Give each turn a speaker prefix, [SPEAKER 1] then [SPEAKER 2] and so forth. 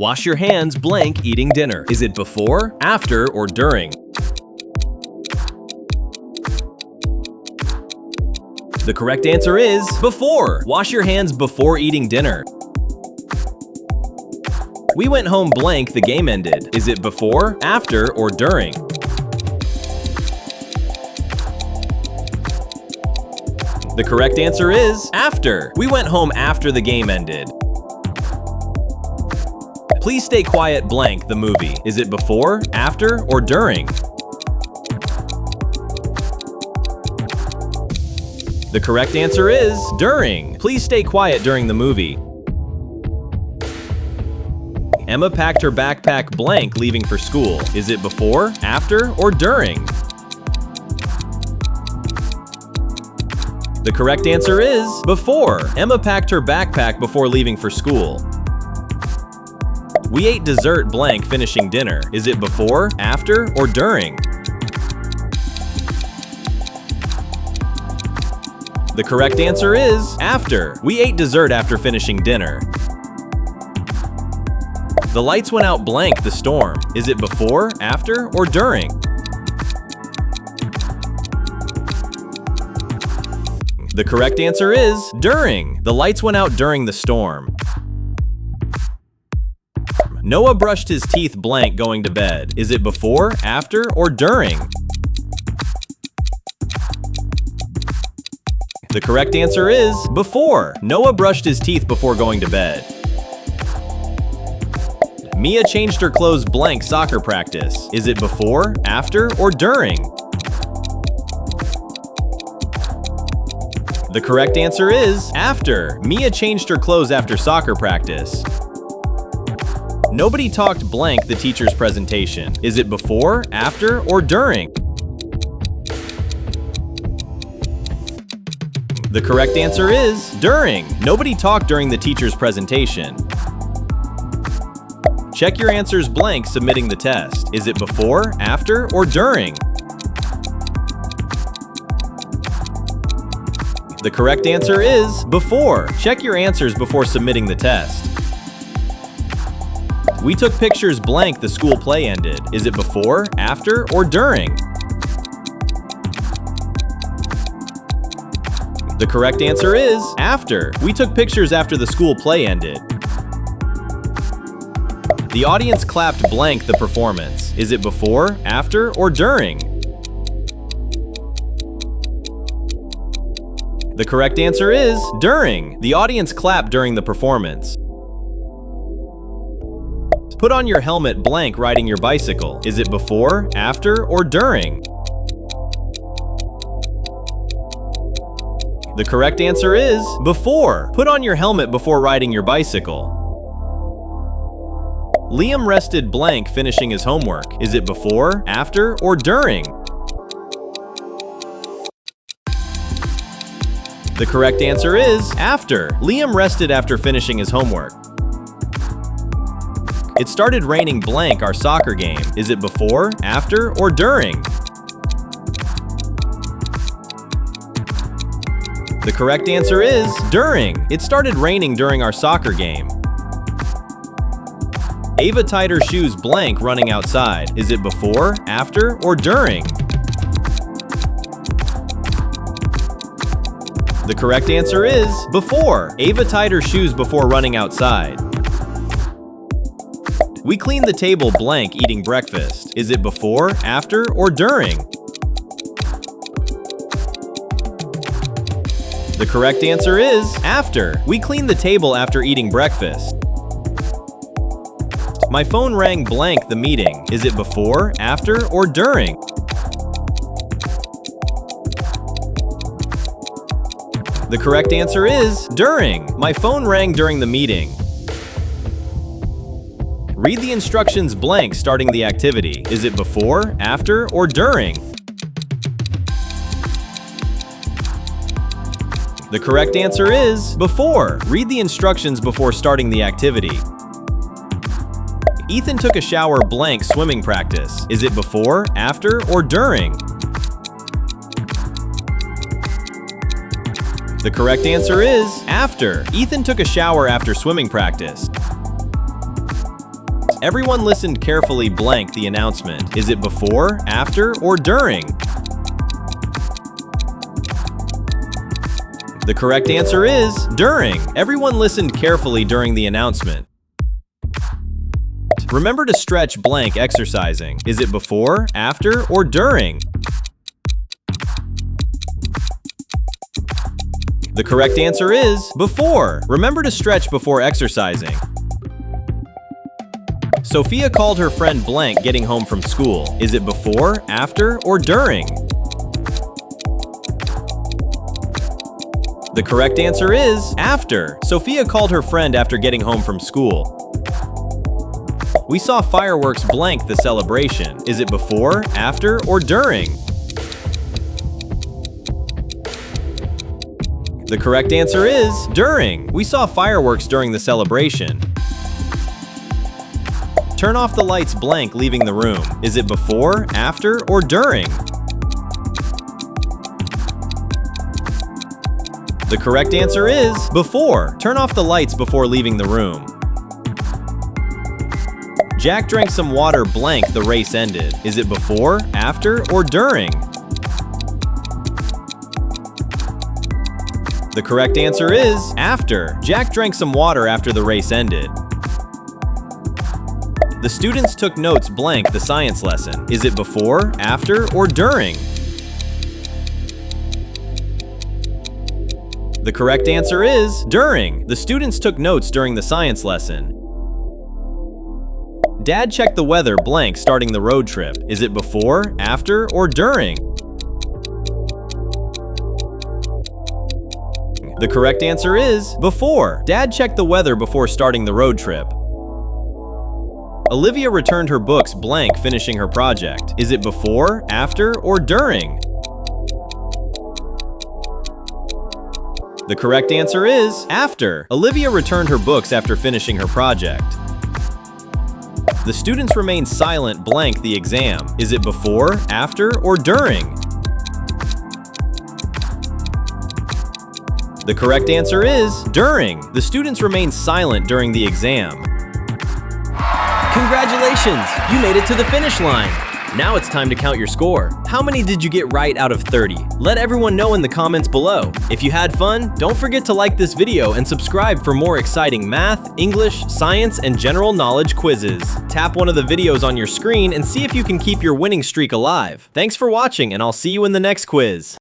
[SPEAKER 1] Wash your hands blank eating dinner. Is it before, after, or during? The correct answer is before. Wash your hands before eating dinner. We went home blank, the game ended. Is it before, after, or during? The correct answer is after. We went home after the game ended. Please stay quiet blank, the movie. Is it before, after, or during? The correct answer is during. Please stay quiet during the movie. Emma packed her backpack blank leaving for school. Is it before, after, or during? The correct answer is before. Emma packed her backpack before leaving for school. We ate dessert blank finishing dinner. Is it before, after, or during? The correct answer is after. We ate dessert after finishing dinner. The lights went out blank the storm. Is it before, after, or during? The correct answer is during. The lights went out during the storm. Noah brushed his teeth blank going to bed. Is it before, after, or during? The correct answer is before. Noah brushed his teeth before going to bed. Mia changed her clothes blank soccer practice. Is it before, after, or during? The correct answer is after. Mia changed her clothes after soccer practice. Nobody talked blank the teacher's presentation. Is it before, after, or during? The correct answer is during. Nobody talked during the teacher's presentation. Check your answers blank submitting the test. Is it before, after, or during? The correct answer is before. Check your answers before submitting the test. We took pictures blank the school play ended. Is it before, after, or during? The correct answer is after. We took pictures after the school play ended. The audience clapped blank the performance. Is it before, after, or during? The correct answer is during. The audience clapped during the performance. Put on your helmet blank riding your bicycle. Is it before, after, or during? The correct answer is before. Put on your helmet before riding your bicycle. Liam rested blank finishing his homework. Is it before, after, or during? The correct answer is after. Liam rested after finishing his homework. It started raining blank our soccer game. Is it before, after, or during? The correct answer is during. It started raining during our soccer game. Ava tied her shoes blank running outside. Is it before, after, or during? The correct answer is before. Ava tied her shoes before running outside. We cleaned the table blank eating breakfast. Is it before, after, or during? The correct answer is after. We cleaned the table after eating breakfast. My phone rang blank the meeting. Is it before, after, or during? The correct answer is during. My phone rang during the meeting. Read the instructions blank starting the activity. Is it before, after, or during? The correct answer is before. Read the instructions before starting the activity. Ethan took a shower blank swimming practice. Is it before, after, or during? The correct answer is after. Ethan took a shower after swimming practice. Everyone listened carefully blank the announcement. Is it before, after, or during? The correct answer is during. Everyone listened carefully during the announcement. Remember to stretch blank exercising. Is it before, after, or during? The correct answer is before. Remember to stretch before exercising. Sophia called her friend blank getting home from school. Is it before, after, or during? The correct answer is after. Sophia called her friend after getting home from school. We saw fireworks blank the celebration. Is it before, after, or during? The correct answer is during. We saw fireworks during the celebration. Turn off the lights blank leaving the room. Is it before, after, or during? The correct answer is before. Turn off the lights before leaving the room. Jack drank some water blank the race ended. Is it before, after, or during? The correct answer is after. Jack drank some water after the race ended. The students took notes blank the science lesson. Is it before, after, or during? The correct answer is during. The students took notes during the science lesson. Dad checked the weather blank starting the road trip. Is it before, after, or during? The correct answer is before. Dad checked the weather before starting the road trip. Olivia returned her books blank finishing her project. Is it before, after, or during? The correct answer is after. Olivia returned her books after finishing her project. The students remained silent blank the exam. Is it before, after, or during? The correct answer is during. The students remained silent during the exam. Congratulations! You made it to the finish line! Now it's time to count your score. How many did you get right out of 30? Let everyone know in the comments below. If you had fun, don't forget to like this video and subscribe for more exciting math, English, science, and general knowledge quizzes. Tap one of the videos on your screen and see if you can keep your winning streak alive. Thanks for watching, and I'll see you in the next quiz.